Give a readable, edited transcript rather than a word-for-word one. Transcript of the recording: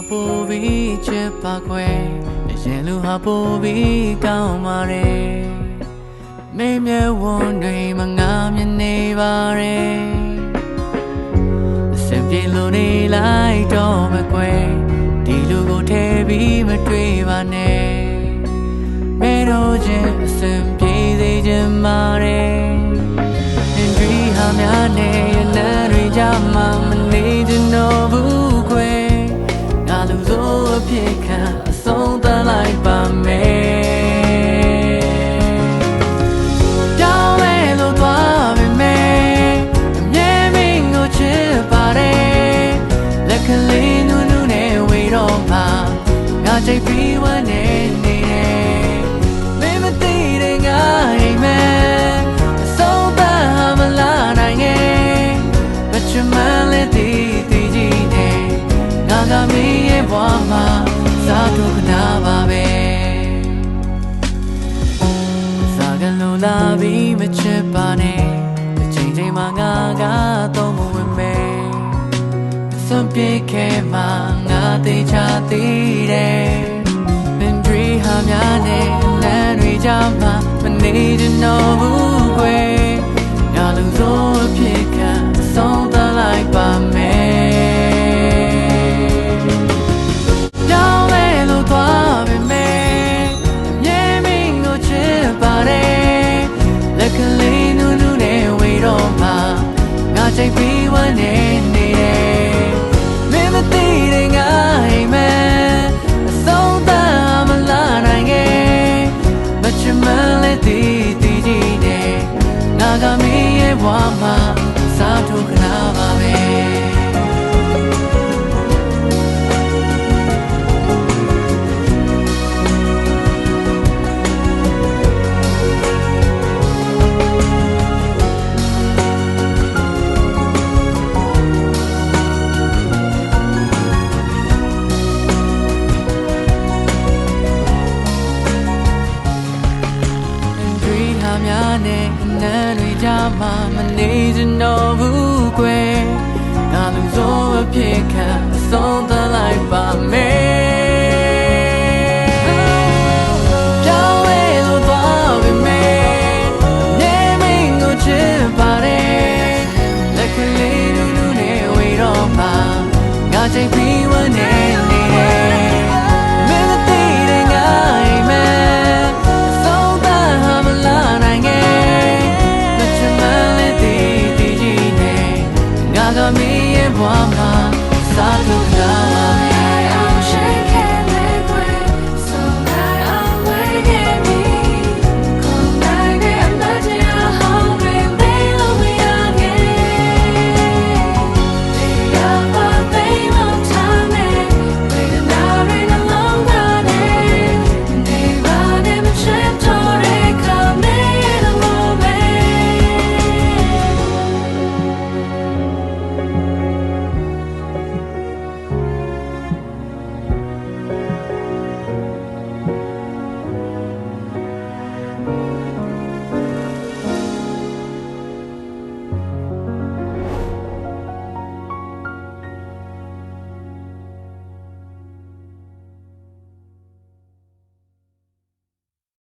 ပိုပြီးချစ်ပါခွဲအရင်လူဟာပိုပြီးကောင်းပါတယ်မင်းမျက်ဝန်းတွေမှာငါမြင်နေပါတယ်အစင်ပြေလို့နေလိုက်တော့မကွယ်ဒီလူကိုထဲပြီးမတွေ့ပါနဲ့မင်းတို့ချင်းအစင်ပြေစေချင်ပါတယ်ဒီဟာများနဲ့ရလန်းတွေကြမှာမနေချင်တော့ဘူးခွဲငါလူဆိုအဖြစ်ခံအဆုံးသတ်လိုက်ပါမယ်တောင်းလဲလို့သွားပေမဲ့အမြဲမင်းကိုချစ်ပါတယ်လက်ကလေးနူးနူးနဲ့ဝေတော့မှာငါချိန်ပြီးဝမ်းနေနေတယ်မင်းမသိတဲ့ငါအိမ်မဲမင်းရဲ့ဘဝမှာစားထုတ်ခနာပါပဲစားကလုံးလာပြီးမချစ်ပါနဲ့အချိန်ချိန်မှာငါကတော့မဝင်မဲစွန့်ပြေခဲမှာငါသိချသေးတယ်မင်းတွေဟာများနဲ့လမ်းတွေကြားမှာမနေချင်တော့ဘူးကွယ်ငါလူဆိုအဖြစ်ခံအဆုံးသတ်လိုက်ပါမယ်ချိန်ပြီးဝမ်းနေနေတယ်မင်းမသိတဲ့ငါအိမ်မဲအဆုံးသတ်မလာနိုင်ခဲ့မချင်မလဲတည်ကြည့်နေငါကမင်းရဲ့ဘဝမှာစားထုတ်ခနာပါပဲများနဲ့အနမ်းတွေကြားမှာမနေချင်တော့ဘူးကွယ်ငါလူဆိုအဖြစ်ခံအဆုံးသတ်